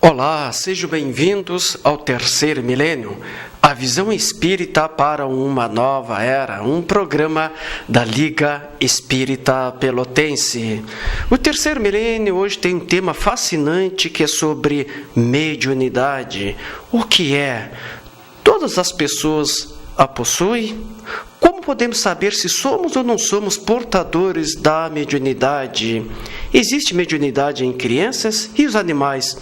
Olá, sejam bem-vindos ao Terceiro Milênio, a visão espírita para uma nova era, um programa da Liga Espírita Pelotense. O Terceiro Milênio hoje tem um tema fascinante que é sobre mediunidade. O que é? Todas as pessoas a possuem? Como podemos saber se somos ou não somos portadores da mediunidade? Existe mediunidade em crianças e os animais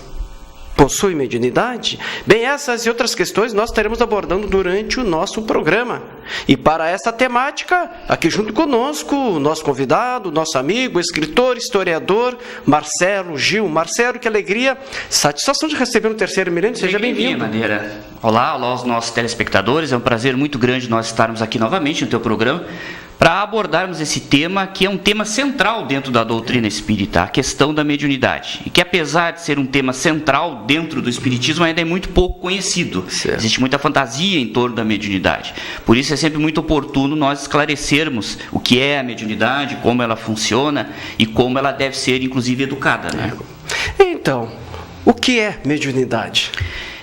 possui mediunidade? Bem, essas e outras questões nós estaremos abordando durante o nosso programa. E para essa temática, aqui junto conosco, o nosso convidado, nosso amigo, escritor, historiador, Marcelo Gil. Marcelo, que alegria, satisfação de receber no Terceiro Milênio, seja bem-vindo. Olá aos nossos telespectadores, é um prazer muito grande nós estarmos aqui novamente no teu programa, para abordarmos esse tema, que é um tema central dentro da doutrina espírita, a questão da mediunidade. E que, apesar de ser um tema central dentro do espiritismo, ainda é muito pouco conhecido. Certo. Existe muita fantasia em torno da mediunidade. Por isso é sempre muito oportuno nós esclarecermos o que é a mediunidade, como ela funciona e como ela deve ser, inclusive, educada, né? Então, o que é mediunidade?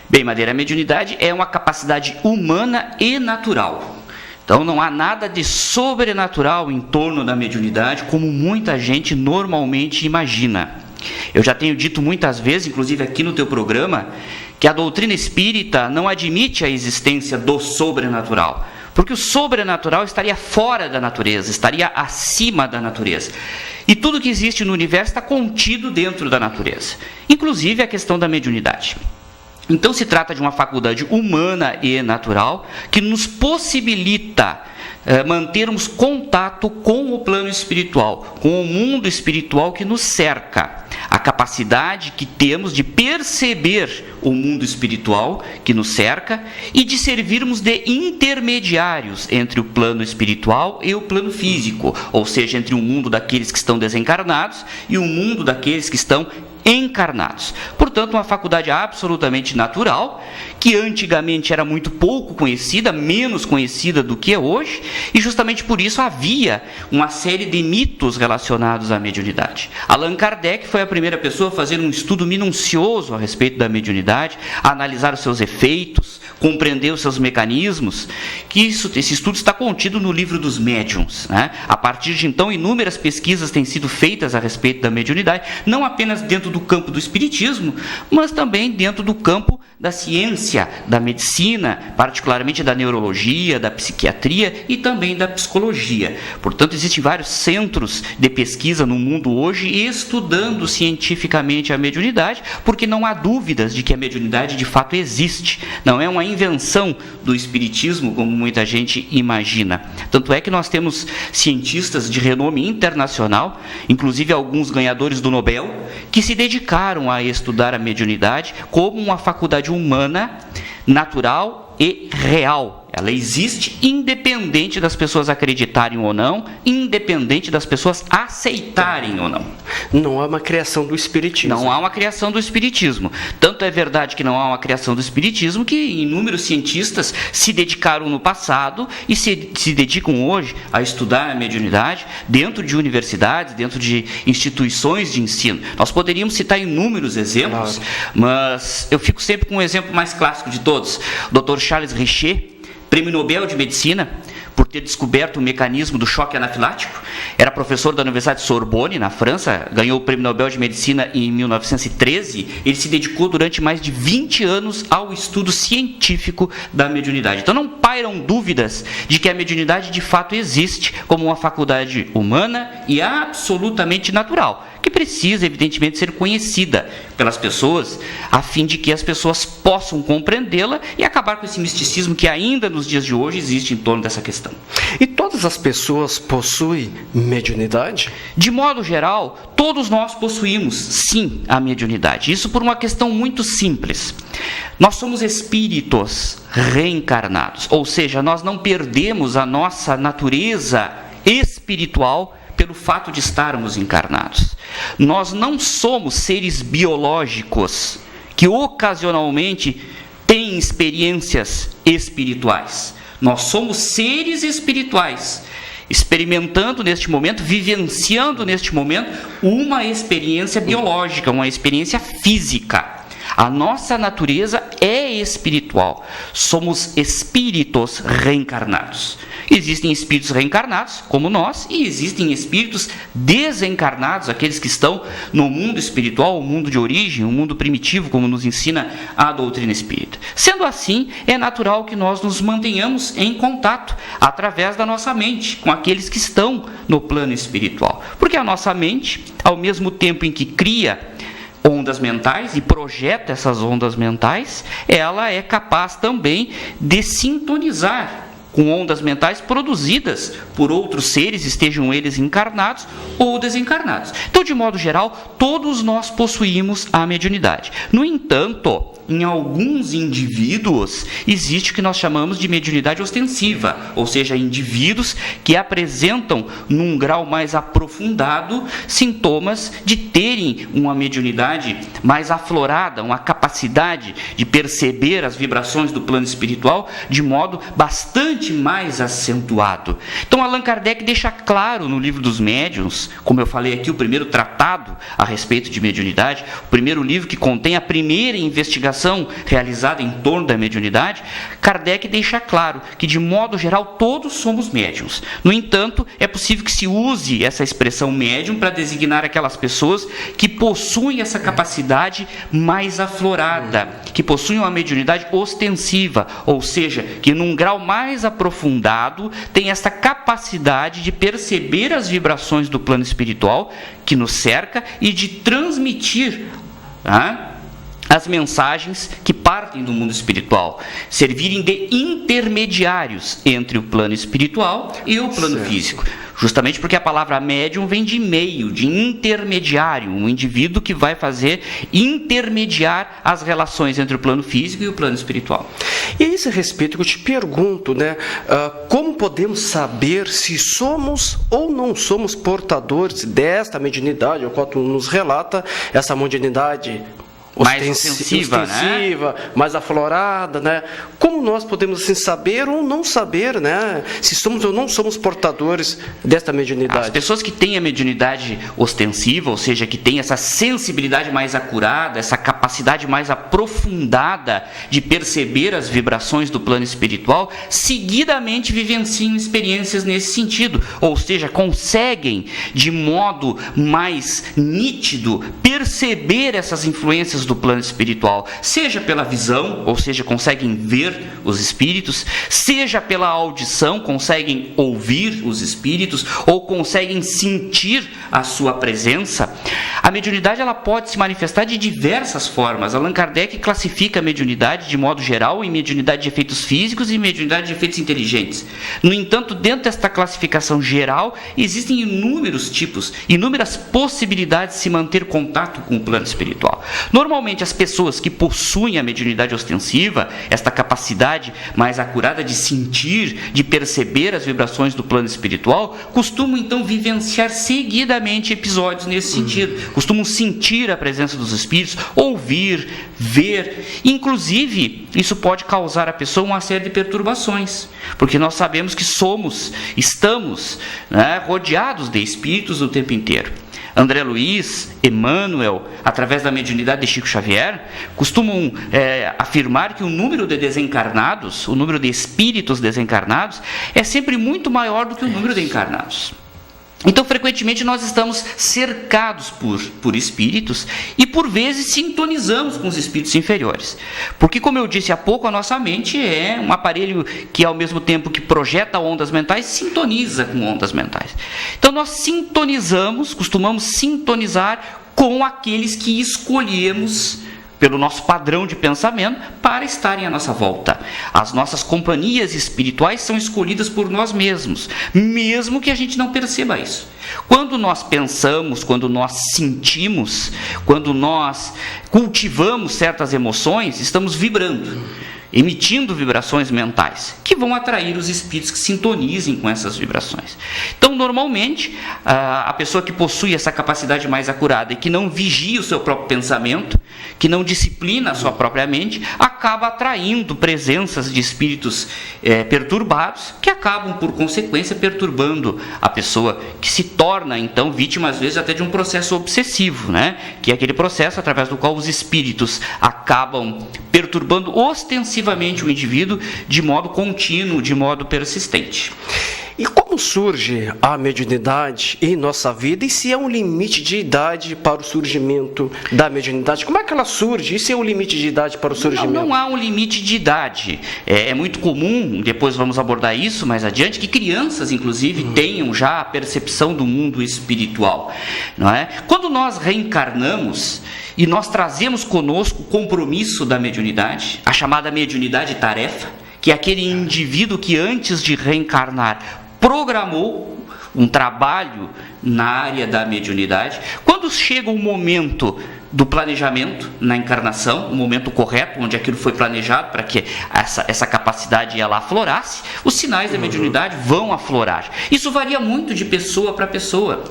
Bem, Madeira, a mediunidade é uma capacidade humana e natural. Então não há nada de sobrenatural em torno da mediunidade, como muita gente normalmente imagina. Eu já tenho dito muitas vezes, inclusive aqui no teu programa, que a doutrina espírita não admite a existência do sobrenatural, porque o sobrenatural estaria fora da natureza, estaria acima da natureza. E tudo que existe no universo está contido dentro da natureza, inclusive a questão da mediunidade. Então se trata de uma faculdade humana e natural que nos possibilita mantermos contato com o plano espiritual, com o mundo espiritual que nos cerca. A capacidade que temos de perceber o mundo espiritual que nos cerca e de servirmos de intermediários entre o plano espiritual e o plano físico, ou seja, entre o mundo daqueles que estão desencarnados e o mundo daqueles que estão encarnados. Portanto, uma faculdade absolutamente natural, que antigamente era muito pouco conhecida, menos conhecida do que é hoje, e justamente por isso havia uma série de mitos relacionados à mediunidade. Allan Kardec foi a primeira pessoa a fazer um estudo minucioso a respeito da mediunidade, a analisar os seus efeitos, compreender os seus mecanismos, que esse estudo está contido no livro dos médiuns, né? A partir de então, inúmeras pesquisas têm sido feitas a respeito da mediunidade, não apenas dentro do campo do espiritismo, mas também dentro do campo da ciência, da medicina, particularmente da neurologia, da psiquiatria e também da psicologia. Portanto, existem vários centros de pesquisa no mundo hoje estudando cientificamente a mediunidade, porque não há dúvidas de que a mediunidade de fato existe. Não é uma invenção do espiritismo, como muita gente imagina. Tanto é que nós temos cientistas de renome internacional, inclusive alguns ganhadores do Nobel, que se dedicaram a estudar a mediunidade como uma faculdade humana, natural e real. Ela existe independente das pessoas acreditarem ou não, independente das pessoas aceitarem ou não. Não há uma criação do espiritismo. Não há uma criação do espiritismo. Tanto é verdade que não há uma criação do espiritismo que inúmeros cientistas se dedicaram no passado e se dedicam hoje a estudar a mediunidade dentro de universidades, dentro de instituições de ensino. Nós poderíamos citar inúmeros exemplos, claro, mas eu fico sempre com o exemplo mais clássico de todos. O Dr. Charles Richet, Prêmio Nobel de Medicina, por ter descoberto o mecanismo do choque anafilático. Era professor da Universidade de Sorbonne, na França, ganhou o Prêmio Nobel de Medicina em 1913. Ele se dedicou durante mais de 20 anos ao estudo científico da mediunidade. Então não pairam dúvidas de que a mediunidade de fato existe como uma faculdade humana e absolutamente natural, que precisa, evidentemente, ser conhecida pelas pessoas, a fim de que as pessoas possam compreendê-la e acabar com esse misticismo que ainda nos dias de hoje existe em torno dessa questão. E todas as pessoas possuem mediunidade? De modo geral, todos nós possuímos, sim, a mediunidade. Isso por uma questão muito simples. Nós somos espíritos reencarnados, ou seja, nós não perdemos a nossa natureza espiritual pelo fato de estarmos encarnados. Nós não somos seres biológicos que ocasionalmente têm experiências espirituais. Nós somos seres espirituais, experimentando neste momento, vivenciando neste momento uma experiência biológica, uma experiência física. A nossa natureza é espiritual. Somos espíritos reencarnados. Existem espíritos reencarnados, como nós, e existem espíritos desencarnados, aqueles que estão no mundo espiritual, o mundo de origem, o mundo primitivo, como nos ensina a doutrina espírita. Sendo assim, é natural que nós nos mantenhamos em contato, através da nossa mente, com aqueles que estão no plano espiritual. Porque a nossa mente, ao mesmo tempo em que cria ondas mentais e projeta essas ondas mentais, ela é capaz também de sintonizar com ondas mentais produzidas por outros seres, estejam eles encarnados ou desencarnados. Então, de modo geral, todos nós possuímos a mediunidade. No entanto, em alguns indivíduos, existe o que nós chamamos de mediunidade ostensiva, ou seja, indivíduos que apresentam, num grau mais aprofundado, sintomas de terem uma mediunidade mais aflorada, uma capacidade de perceber as vibrações do plano espiritual de modo bastante mais acentuado. Então, Allan Kardec deixa claro no Livro dos Médiuns, como eu falei aqui, o primeiro tratado a respeito de mediunidade, o primeiro livro que contém a primeira investigação realizada em torno da mediunidade, Kardec deixa claro que, de modo geral, todos somos médiuns. No entanto, é possível que se use essa expressão médium para designar aquelas pessoas que possuem essa capacidade mais aflorada, que possuem uma mediunidade ostensiva, ou seja, que num grau mais aprofundado tem essa capacidade de perceber as vibrações do plano espiritual que nos cerca e de transmitir as mensagens que partem do mundo espiritual, servirem de intermediários entre o plano espiritual e o plano físico. Justamente porque a palavra médium vem de meio, de intermediário, um indivíduo que vai fazer intermediar as relações entre o plano físico e o plano espiritual. E a esse respeito eu te pergunto, como podemos saber se somos ou não somos portadores desta mediunidade, o qual tu nos relata, essa mediunidade mais ostensiva, mais aflorada, né? Como nós podemos assim, saber ou não saber, né? Se somos ou não somos portadores desta mediunidade? As pessoas que têm a mediunidade ostensiva, ou seja, que têm essa sensibilidade mais acurada, essa capacidade mais aprofundada de perceber as vibrações do plano espiritual, seguidamente vivenciam experiências nesse sentido, ou seja, conseguem de modo mais nítido perceber essas influências do plano espiritual, seja pela visão, ou seja, conseguem ver os espíritos, seja pela audição, conseguem ouvir os espíritos, ou conseguem sentir a sua presença. A mediunidade ela pode se manifestar de diversas formas. Allan Kardec classifica a mediunidade de modo geral em mediunidade de efeitos físicos e mediunidade de efeitos inteligentes. No entanto, dentro desta classificação geral, existem inúmeros tipos, inúmeras possibilidades de se manter contato com o plano espiritual. Normalmente, as pessoas que possuem a mediunidade ostensiva, esta capacidade mais acurada de sentir, de perceber as vibrações do plano espiritual, costumam então vivenciar seguidamente episódios nesse sentido. Costumam sentir a presença dos espíritos, ouvir, ver. Inclusive, isso pode causar à pessoa uma série de perturbações, porque nós sabemos que estamos rodeados de espíritos o tempo inteiro. André Luiz, Emmanuel, através da mediunidade de Chico Xavier, costumam afirmar que o número de desencarnados, o número de espíritos desencarnados, é sempre muito maior do que o número de encarnados. Então, frequentemente, nós estamos cercados por espíritos e, por vezes, sintonizamos com os espíritos inferiores. Porque, como eu disse há pouco, a nossa mente é um aparelho que, ao mesmo tempo que projeta ondas mentais, sintoniza com ondas mentais. Então, nós costumamos sintonizar com aqueles que escolhemos pelo nosso padrão de pensamento, para estarem à nossa volta. As nossas companhias espirituais são escolhidas por nós mesmos, mesmo que a gente não perceba isso. Quando nós pensamos, quando nós sentimos, quando nós cultivamos certas emoções, estamos vibrando. emitindo vibrações mentais, que vão atrair os espíritos que sintonizem com essas vibrações. Então, normalmente, a pessoa que possui essa capacidade mais acurada e que não vigia o seu próprio pensamento, que não disciplina a sua própria mente, acaba atraindo presenças de espíritos perturbados, que acabam, por consequência, perturbando a pessoa, que se torna, então, vítima, às vezes, até de um processo obsessivo, né? Que é aquele processo através do qual os espíritos acabam perturbando ostensivamente o indivíduo de modo contínuo, de modo persistente. E como surge a mediunidade em nossa vida? E se há um limite de idade para o surgimento da mediunidade? Como é que ela surge? E se há um limite de idade para o surgimento? Não há um limite de idade. É muito comum, depois vamos abordar isso mais adiante, que crianças, inclusive, tenham já a percepção do mundo espiritual. Não é? Quando nós reencarnamos e nós trazemos conosco o compromisso da mediunidade, a chamada mediunidade tarefa, que é aquele indivíduo que antes de reencarnar programou um trabalho na área da mediunidade. Quando chega o momento do planejamento na encarnação, o momento correto, onde aquilo foi planejado para que essa capacidade ela aflorasse, os sinais da mediunidade vão aflorar. Isso varia muito de pessoa para pessoa,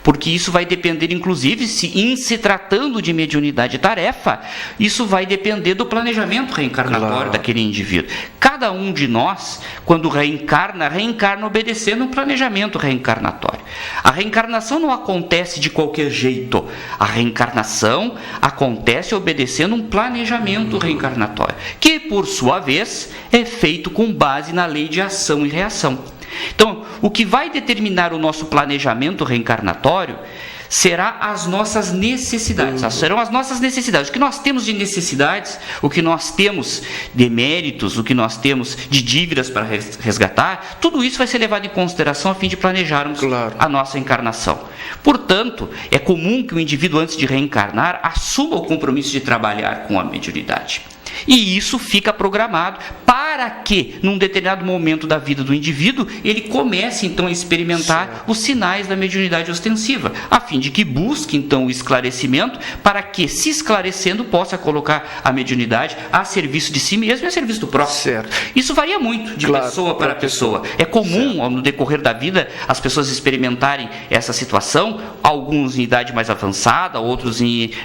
porque isso vai depender, inclusive, em se tratando de mediunidade tarefa, isso vai depender do planejamento reencarnatório daquele indivíduo. Cada um de nós, quando reencarna obedecendo um planejamento reencarnatório. A reencarnação não acontece de qualquer jeito. A reencarnação acontece obedecendo um planejamento reencarnatório, que, por sua vez, é feito com base na lei de ação e reação. Então, o que vai determinar o nosso planejamento reencarnatório será as nossas necessidades. Serão as nossas necessidades. O que nós temos de necessidades, o que nós temos de méritos, o que nós temos de dívidas para resgatar, tudo isso vai ser levado em consideração a fim de planejarmos a nossa encarnação. Portanto, é comum que o indivíduo, antes de reencarnar, assuma o compromisso de trabalhar com a mediunidade. E isso fica programado para que, num determinado momento da vida do indivíduo, ele comece, então, a experimentar os sinais da mediunidade ostensiva, a fim de que busque, então, o esclarecimento, para que, se esclarecendo, possa colocar a mediunidade a serviço de si mesmo e a serviço do próximo. Isso varia muito de pessoa para pessoa. É comum, no decorrer da vida, as pessoas experimentarem essa situação, alguns em idade mais avançada, outros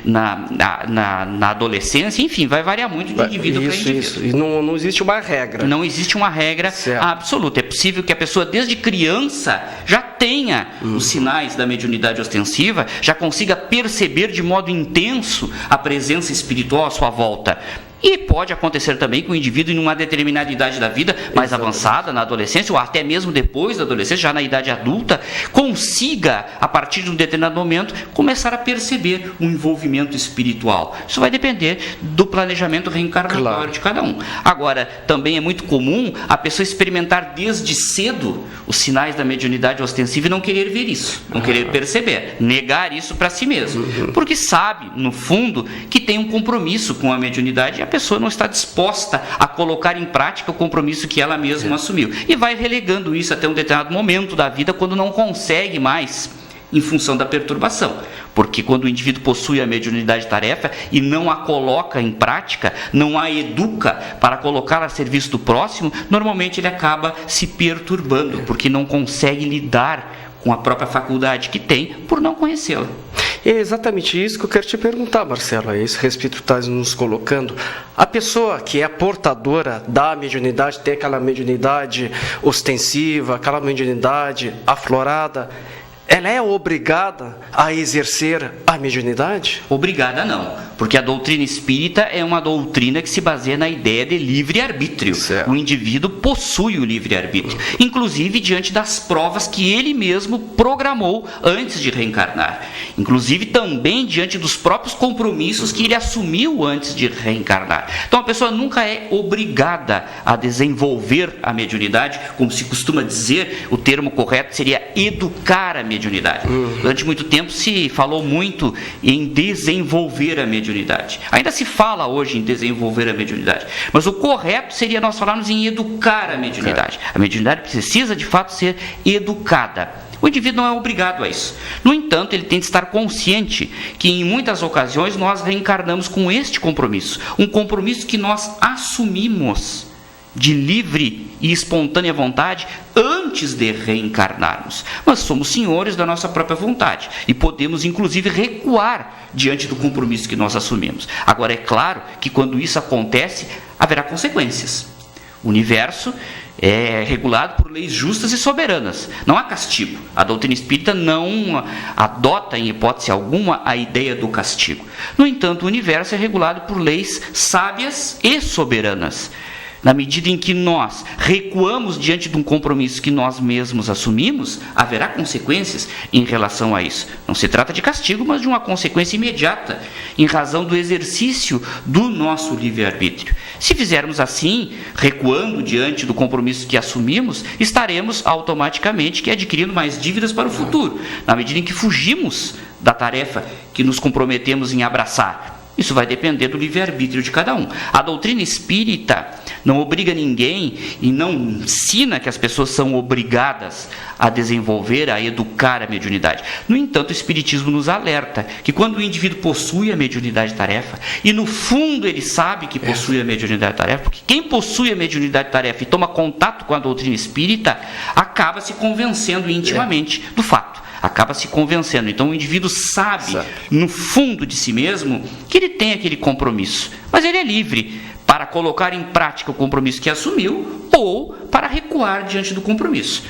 na adolescência, enfim, vai variar muito de indivíduo para indivíduo. Isso. E não existe uma regra. Não existe uma regra absoluta. É possível que a pessoa, desde criança, já tenha os sinais da mediunidade ostensiva, já consiga perceber de modo intenso a presença espiritual à sua volta. E pode acontecer também que o indivíduo, em uma determinada idade da vida, mais avançada, na adolescência, ou até mesmo depois da adolescência, já na idade adulta, consiga, a partir de um determinado momento, começar a perceber um envolvimento espiritual. Isso vai depender do planejamento reencarnatório de cada um. Agora, também é muito comum a pessoa experimentar desde cedo os sinais da mediunidade ostensiva e não querer ver isso, não querer perceber, negar isso para si mesmo. Porque sabe, no fundo, que tem um compromisso com a mediunidade e a pessoa não está disposta a colocar em prática o compromisso que ela mesma assumiu. E vai relegando isso até um determinado momento da vida, quando não consegue mais, em função da perturbação. Porque quando o indivíduo possui a mediunidade tarefa e não a coloca em prática, não a educa para colocá-la a serviço do próximo, normalmente ele acaba se perturbando, porque não consegue lidar com a própria faculdade que tem por não conhecê-la. É exatamente isso que eu quero te perguntar, Marcelo, a esse respeito que tu estás nos colocando. A pessoa que é portadora da mediunidade, tem aquela mediunidade ostensiva, aquela mediunidade aflorada, ela é obrigada a exercer a mediunidade? Obrigada não, porque a doutrina espírita é uma doutrina que se baseia na ideia de livre-arbítrio. O indivíduo possui o livre-arbítrio, inclusive diante das provas que ele mesmo programou antes de reencarnar, inclusive também diante dos próprios compromissos que ele assumiu antes de reencarnar. Então a pessoa nunca é obrigada a desenvolver a mediunidade, como se costuma dizer, o termo correto seria educar a mediunidade. Durante muito tempo se falou muito em desenvolver a mediunidade. Ainda se fala hoje em desenvolver a mediunidade, mas o correto seria nós falarmos em educar a mediunidade. A mediunidade precisa de fato ser educada. O indivíduo não é obrigado a isso. No entanto, ele tem de estar consciente que em muitas ocasiões nós reencarnamos com este compromisso, um compromisso que nós assumimos de livre e espontânea vontade antes de reencarnarmos. Mas somos senhores da nossa própria vontade e podemos inclusive recuar diante do compromisso que nós assumimos. Agora é claro que quando isso acontece, haverá consequências. O universo é regulado por leis justas e soberanas. Não há castigo. A doutrina espírita não adota em hipótese alguma a ideia do castigo. No entanto, o universo é regulado por leis sábias e soberanas. Na medida em que nós recuamos diante de um compromisso que nós mesmos assumimos, haverá consequências em relação a isso. Não se trata de castigo, mas de uma consequência imediata, em razão do exercício do nosso livre-arbítrio. Se fizermos assim, recuando diante do compromisso que assumimos, estaremos automaticamente adquirindo mais dívidas para o futuro, na medida em que fugimos da tarefa que nos comprometemos em abraçar. Isso vai depender do livre-arbítrio de cada um. A doutrina espírita não obriga ninguém e não ensina que as pessoas são obrigadas a desenvolver, a educar a mediunidade. No entanto, o espiritismo nos alerta que quando o indivíduo possui a mediunidade-tarefa, e no fundo ele sabe que possui a mediunidade-tarefa, porque quem possui a mediunidade-tarefa e toma contato com a doutrina espírita, acaba se convencendo intimamente do fato. Acaba se convencendo. Então o indivíduo sabe, no fundo de si mesmo, que ele tem aquele compromisso. Mas ele é livre para colocar em prática o compromisso que assumiu ou para recuar diante do compromisso.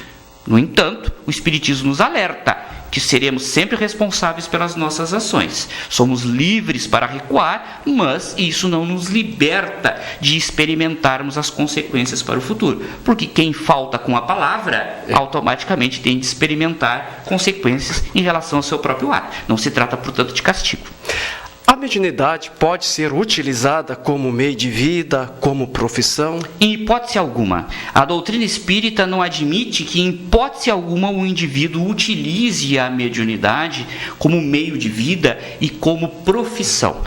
No entanto, o Espiritismo nos alerta que seremos sempre responsáveis pelas nossas ações. Somos livres para recuar, mas isso não nos liberta de experimentarmos as consequências para o futuro. Porque quem falta com a palavra, automaticamente tem de experimentar consequências em relação ao seu próprio ato. Não se trata, portanto, de castigo. A mediunidade pode ser utilizada como meio de vida, como profissão? Em hipótese alguma. A doutrina espírita não admite que, em hipótese alguma, o indivíduo utilize a mediunidade como meio de vida e como profissão.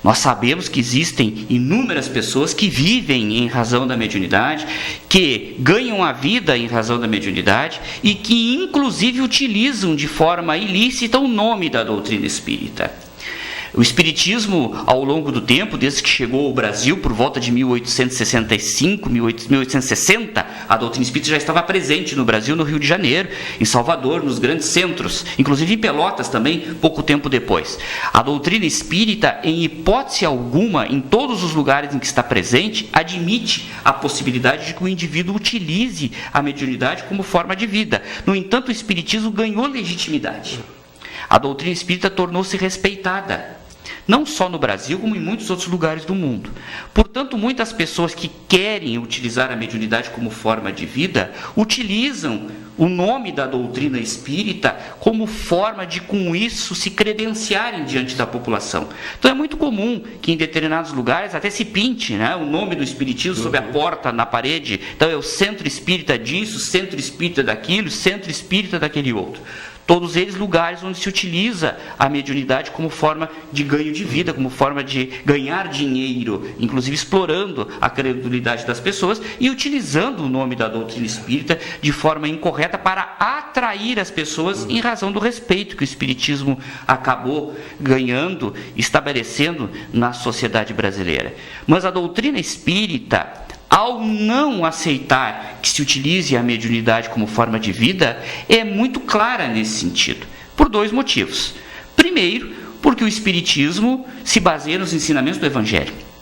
Nós sabemos que existem inúmeras pessoas que vivem em razão da mediunidade, que ganham a vida em razão da mediunidade e que, inclusive, utilizam de forma ilícita o nome da doutrina espírita. O Espiritismo, ao longo do tempo, desde que chegou ao Brasil, por volta de 1865, 1860, a doutrina espírita já estava presente no Brasil, no Rio de Janeiro, em Salvador, nos grandes centros, inclusive em Pelotas também, pouco tempo depois. A doutrina espírita, em hipótese alguma, em todos os lugares em que está presente, admite a possibilidade de que o indivíduo utilize a mediunidade como forma de vida. No entanto, o Espiritismo ganhou legitimidade. A doutrina espírita tornou-se respeitada, não só no Brasil, como em muitos outros lugares do mundo. Portanto, muitas pessoas que querem utilizar a mediunidade como forma de vida, utilizam o nome da doutrina espírita como forma de, com isso, se credenciarem diante da população. Então é muito comum que em determinados lugares até se pinte, né, o nome do espiritismo sobre a porta, na parede. Então é o centro espírita disso, centro espírita daquilo, centro espírita daquele outro. Todos eles lugares onde se utiliza a mediunidade como forma de ganho de vida, como forma de ganhar dinheiro, inclusive explorando a credulidade das pessoas e utilizando o nome da doutrina espírita de forma incorreta para atrair as pessoas em razão do respeito que o espiritismo acabou ganhando, estabelecendo na sociedade brasileira. Mas a doutrina espírita, ao não aceitar que se utilize a mediunidade como forma de vida, é muito clara nesse sentido, por dois motivos. Primeiro, porque o Espiritismo se baseia nos ensinamentos do Evangelho.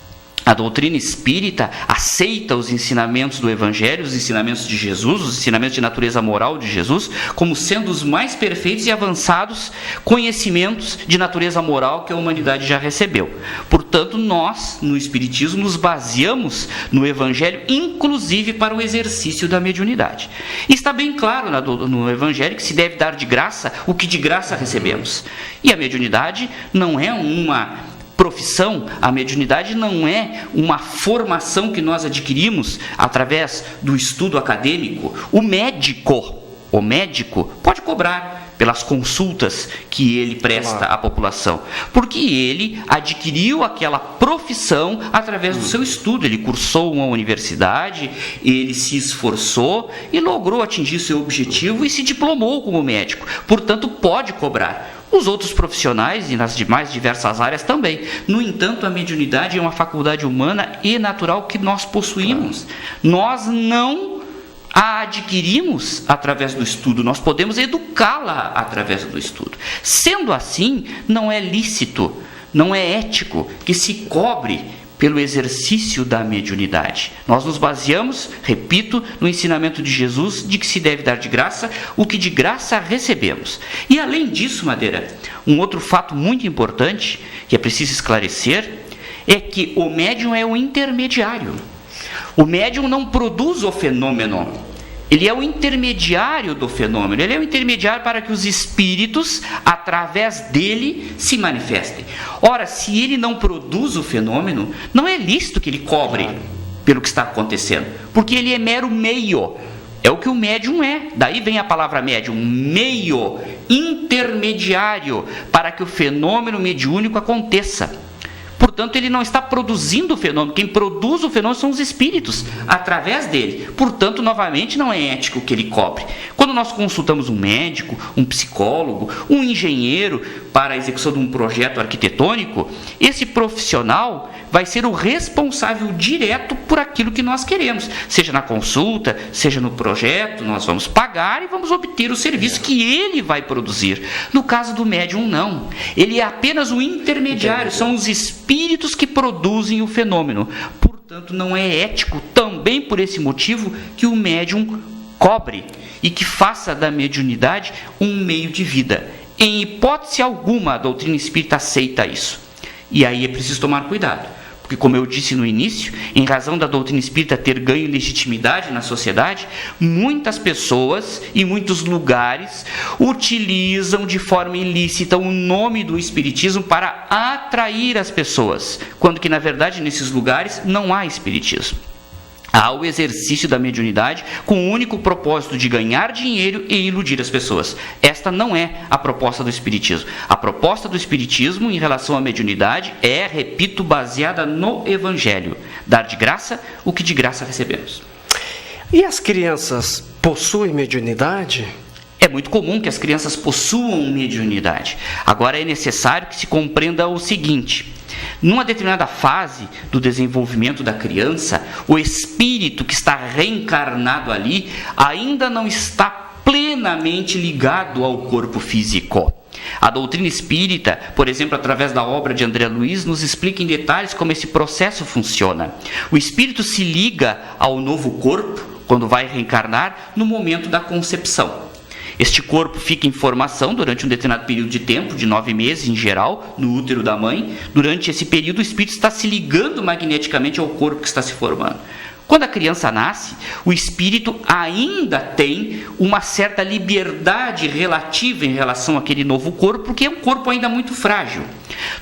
A doutrina espírita aceita os ensinamentos do Evangelho, os ensinamentos de Jesus, os ensinamentos de natureza moral de Jesus, como sendo os mais perfeitos e avançados conhecimentos de natureza moral que a humanidade já recebeu. Portanto, nós, no Espiritismo, nos baseamos no Evangelho, inclusive para o exercício da mediunidade. E está bem claro no Evangelho que se deve dar de graça o que de graça recebemos. E a mediunidade não é uma profissão, a mediunidade não é uma formação que nós adquirimos através do estudo acadêmico. O médico pode cobrar pelas consultas que ele presta à população, porque ele adquiriu aquela profissão profissão através do seu estudo. Ele cursou uma universidade, ele se esforçou e logrou atingir seu objetivo e se diplomou como médico. Portanto, pode cobrar. Os outros profissionais e nas demais diversas áreas também. No entanto, a mediunidade é uma faculdade humana e natural que nós possuímos. Nós não a adquirimos através do estudo, nós podemos educá-la através do estudo. Sendo assim, não é lícito, não é ético que se cobre pelo exercício da mediunidade. Nós nos baseamos, repito, no ensinamento de Jesus de que se deve dar de graça o que de graça recebemos. E além disso, Madeira, um outro fato muito importante que é preciso esclarecer é que o médium é o intermediário. O médium não produz o fenômeno, ele é o intermediário do fenômeno, ele é o intermediário para que os espíritos, através dele, se manifestem. Ora, se ele não produz o fenômeno, não é lícito que ele cobre pelo que está acontecendo, porque ele é mero meio. É o que o médium é. Daí vem a palavra médium, meio, intermediário, para que o fenômeno mediúnico aconteça. Portanto, ele não está produzindo o fenômeno. Quem produz o fenômeno são os espíritos, através dele. Portanto, novamente, não é ético que ele cobre. Quando nós consultamos um médico, um psicólogo, um engenheiro para a execução de um projeto arquitetônico, esse profissional vai ser o responsável direto por aquilo que nós queremos. Seja na consulta, seja no projeto, nós vamos pagar e vamos obter o serviço que ele vai produzir. No caso do médium, não. Ele é apenas o intermediário, são os espíritos que produzem o fenômeno. Portanto, não é ético, também por esse motivo, que o médium cobre e que faça da mediunidade um meio de vida. Em hipótese alguma, a doutrina espírita aceita isso. E aí é preciso tomar cuidado. Porque, como eu disse no início, em razão da doutrina espírita ter ganho legitimidade na sociedade, muitas pessoas e muitos lugares utilizam de forma ilícita o nome do espiritismo para atrair as pessoas, quando que, na verdade, nesses lugares não há espiritismo. Há o exercício da mediunidade com o único propósito de ganhar dinheiro e iludir as pessoas. Esta não é a proposta do Espiritismo. A proposta do Espiritismo em relação à mediunidade é, repito, baseada no Evangelho. Dar de graça o que de graça recebemos. E as crianças possuem mediunidade? É muito comum que as crianças possuam mediunidade. Agora é necessário que se compreenda o seguinte: numa determinada fase do desenvolvimento da criança, o espírito que está reencarnado ali ainda não está plenamente ligado ao corpo físico. A doutrina espírita, por exemplo, através da obra de André Luiz, nos explica em detalhes como esse processo funciona. O espírito se liga ao novo corpo, quando vai reencarnar, no momento da concepção. Este corpo fica em formação durante um determinado período de tempo, de 9 meses em geral, no útero da mãe. Durante esse período, o espírito está se ligando magneticamente ao corpo que está se formando. Quando a criança nasce, o espírito ainda tem uma certa liberdade relativa em relação àquele novo corpo, porque é um corpo ainda muito frágil.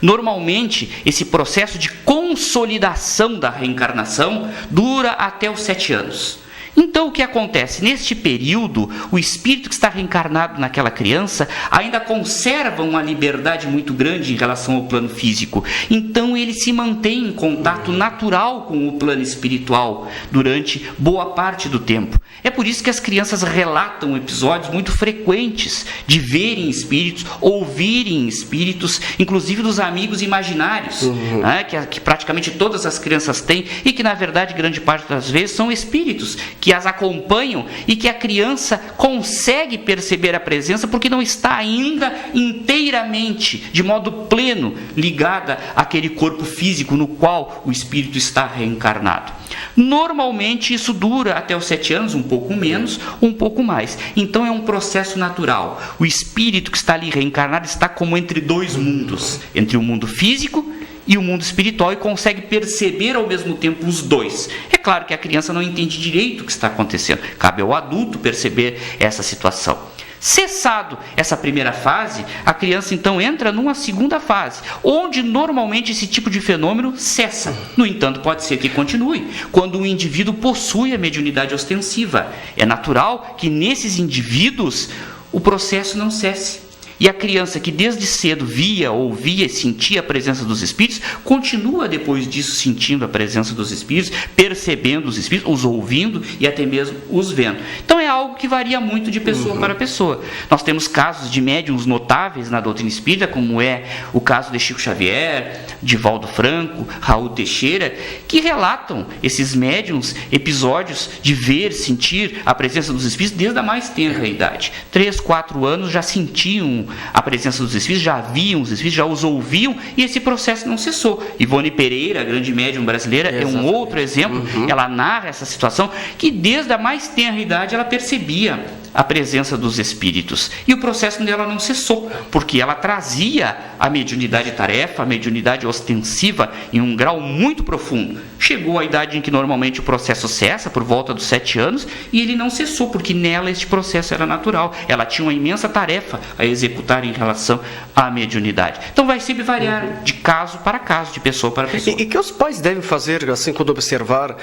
Normalmente, esse processo de consolidação da reencarnação dura até os 7 anos. Então, o que acontece? Neste período, o espírito que está reencarnado naquela criança ainda conserva uma liberdade muito grande em relação ao plano físico. Então, ele se mantém em contato natural com o plano espiritual durante boa parte do tempo. É por isso que as crianças relatam episódios muito frequentes de verem espíritos, ouvirem espíritos, inclusive dos amigos imaginários, né, que praticamente todas as crianças têm e que, na verdade, grande parte das vezes são espíritos que as acompanham e que a criança consegue perceber a presença porque não está ainda inteiramente, de modo pleno, ligada àquele corpo físico no qual o espírito está reencarnado. Normalmente isso dura até os 7 anos, um pouco menos, um pouco mais. Então é um processo natural. O espírito que está ali reencarnado está como entre dois mundos, entre o mundo físico e o mundo espiritual, e consegue perceber ao mesmo tempo os dois. É claro que a criança não entende direito o que está acontecendo. Cabe ao adulto perceber essa situação. Cessado essa primeira fase, a criança então entra numa segunda fase, onde normalmente esse tipo de fenômeno cessa. No entanto, pode ser que continue, quando o indivíduo possui a mediunidade ostensiva. É natural que nesses indivíduos o processo não cesse. E a criança que desde cedo via, ouvia e sentia a presença dos espíritos, continua depois disso sentindo a presença dos espíritos, percebendo os espíritos, os ouvindo e até mesmo os vendo. Então é algo que varia muito de pessoa para pessoa. Nós temos casos de médiuns notáveis na doutrina espírita, como é o caso de Chico Xavier, Divaldo Franco, Raul Teixeira, que relatam esses médiuns episódios de ver, sentir a presença dos espíritos desde a mais tenra idade. 3, 4 anos já sentiam a presença dos espíritos, já viam os espíritos, já os ouviam, e esse processo não cessou. Ivone Pereira, a grande médium brasileira, é um outro exemplo. Ela narra essa situação que desde a mais tenra idade ela percebia a presença dos espíritos, e o processo dela não cessou, porque ela trazia a mediunidade tarefa, a mediunidade ostensiva em um grau muito profundo. Chegou a idade em que normalmente o processo cessa, por volta dos 7 anos, e ele não cessou, porque nela este processo era natural. Ela tinha uma imensa tarefa a executar em relação à mediunidade. Então vai sempre variar de caso para caso, de pessoa para pessoa. E que os pais devem fazer, assim, quando observar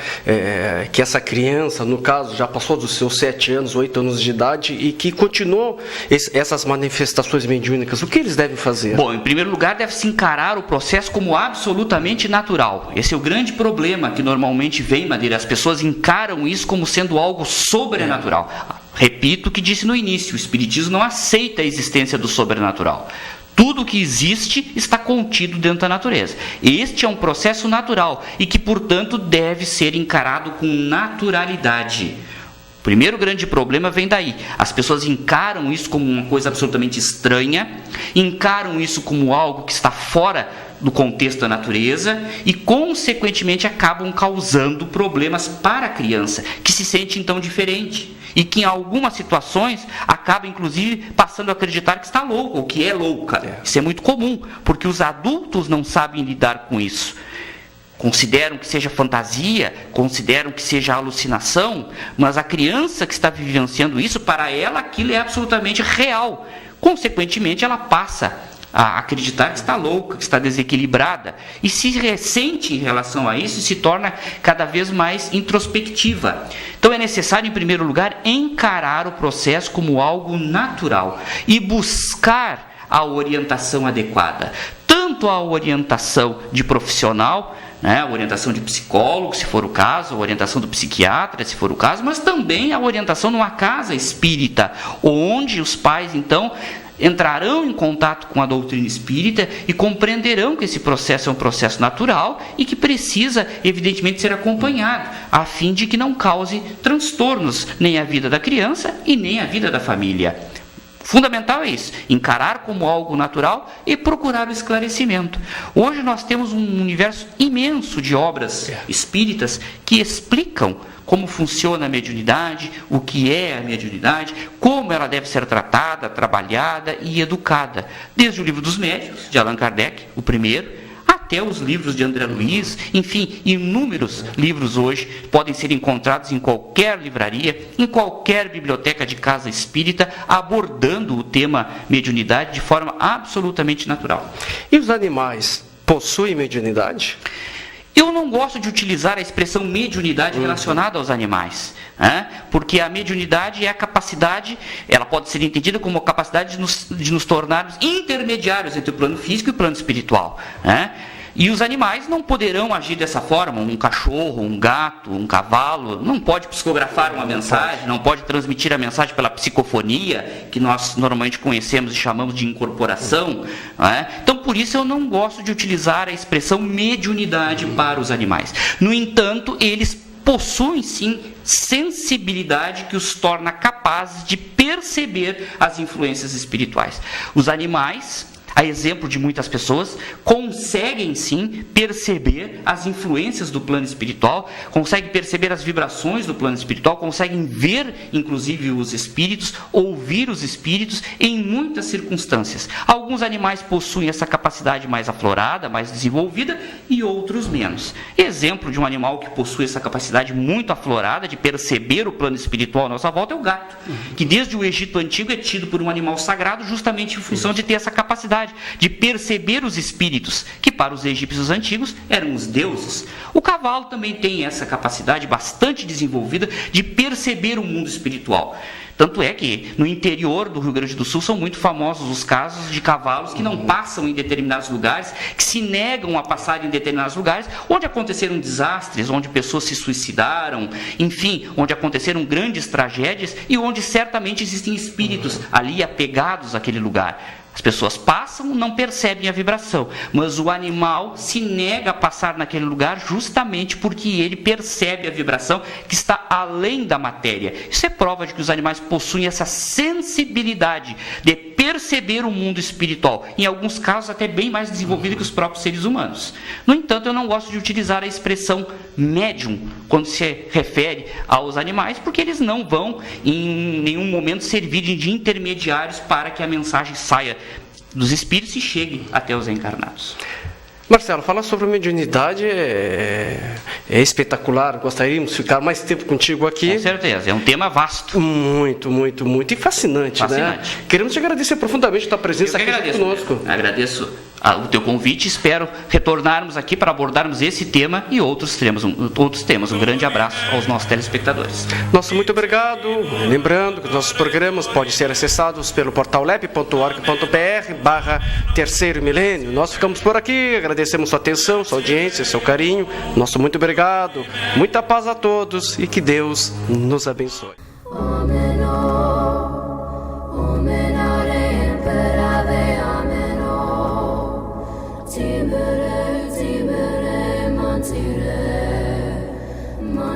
que essa criança, no caso, já passou dos seus 7 anos, 8 anos de idade, e que continuou essas manifestações mediúnicas, o que eles devem fazer? Bom, em primeiro lugar, deve-se encarar o processo como absolutamente natural. Esse é o grande problema que normalmente vem, Madeira. As pessoas encaram isso como sendo algo sobrenatural. Repito o que disse no início, o Espiritismo não aceita a existência do sobrenatural. Tudo que existe está contido dentro da natureza. Este é um processo natural e que, portanto, deve ser encarado com naturalidade. O primeiro grande problema vem daí. As pessoas encaram isso como uma coisa absolutamente estranha, encaram isso como algo que está fora do contexto da natureza e, consequentemente, acabam causando problemas para a criança, que se sente então diferente e que, em algumas situações, acaba, inclusive, passando a acreditar que está louco ou que é louca. Isso é muito comum, porque os adultos não sabem lidar com isso. Consideram que seja fantasia, consideram que seja alucinação, mas a criança que está vivenciando isso, para ela aquilo é absolutamente real. Consequentemente, ela passa a acreditar que está louca, que está desequilibrada, e se ressente em relação a isso e se torna cada vez mais introspectiva. Então é necessário, em primeiro lugar, encarar o processo como algo natural e buscar a orientação adequada, tanto a orientação de profissional, a orientação de psicólogo, se for o caso, a orientação do psiquiatra, se for o caso, mas também a orientação numa casa espírita, onde os pais, então, entrarão em contato com a doutrina espírita e compreenderão que esse processo é um processo natural e que precisa, evidentemente, ser acompanhado, a fim de que não cause transtornos nem à vida da criança e nem à vida da família. Fundamental é isso, encarar como algo natural e procurar o esclarecimento. Hoje nós temos um universo imenso de obras espíritas que explicam como funciona a mediunidade, o que é a mediunidade, como ela deve ser tratada, trabalhada e educada. Desde o Livro dos Médiuns, de Allan Kardec, o primeiro, até os livros de André Luiz, enfim, inúmeros livros hoje podem ser encontrados em qualquer livraria, em qualquer biblioteca de casa espírita, abordando o tema mediunidade de forma absolutamente natural. E os animais possuem mediunidade? Eu não gosto de utilizar a expressão mediunidade relacionada aos animais, porque a mediunidade é a capacidade, ela pode ser entendida como a capacidade de nos tornarmos intermediários entre o plano físico e o plano espiritual. E os animais não poderão agir dessa forma. Um cachorro, um gato, um cavalo não pode psicografar uma mensagem, não pode transmitir a mensagem pela psicofonia, que nós normalmente conhecemos e chamamos de incorporação. Então, por isso eu não gosto de utilizar a expressão mediunidade para os animais. No entanto, eles possuem sim sensibilidade que os torna capazes de perceber as influências espirituais. Os animais, a exemplo de muitas pessoas, conseguem sim perceber as influências do plano espiritual, conseguem perceber as vibrações do plano espiritual, conseguem ver inclusive os espíritos, ouvir os espíritos em muitas circunstâncias. Alguns animais possuem essa capacidade mais aflorada, mais desenvolvida, e outros menos. Exemplo de um animal que possui essa capacidade muito aflorada de perceber o plano espiritual à nossa volta é o gato, que desde o Egito Antigo é tido por um animal sagrado justamente em função de ter essa capacidade de perceber os espíritos, que para os egípcios antigos eram os deuses. O cavalo também tem essa capacidade bastante desenvolvida de perceber o mundo espiritual. Tanto é que no interior do Rio Grande do Sul são muito famosos os casos de cavalos que não passam em determinados lugares, que se negam a passar em determinados lugares, onde aconteceram desastres, onde pessoas se suicidaram, enfim, onde aconteceram grandes tragédias e onde certamente existem espíritos ali apegados àquele lugar. As pessoas passam, não percebem a vibração, mas o animal se nega a passar naquele lugar justamente porque ele percebe a vibração que está além da matéria. Isso é prova de que os animais possuem essa sensibilidade de perceber o mundo espiritual, em alguns casos até bem mais desenvolvido que os próprios seres humanos. No entanto, eu não gosto de utilizar a expressão médium quando se refere aos animais, porque eles não vão em nenhum momento servir de intermediários para que a mensagem saia dos espíritos e chegue até os encarnados. Marcelo, falar sobre mediunidade é espetacular. Gostaríamos de ficar mais tempo contigo aqui. Com certeza, é um tema vasto. Muito, muito, muito. E fascinante, né? Queremos te agradecer profundamente a tua presença aqui conosco. Agradeço o teu convite, espero retornarmos aqui para abordarmos esse tema e outros temas. Um grande abraço aos nossos telespectadores. Nosso muito obrigado. Lembrando que os nossos programas podem ser acessados pelo portal lep.org.br/terceiro milênio. Nós ficamos por aqui, agradecemos sua atenção, sua audiência, seu carinho. Nosso muito obrigado. Muita paz a todos e que Deus nos abençoe.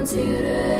Tire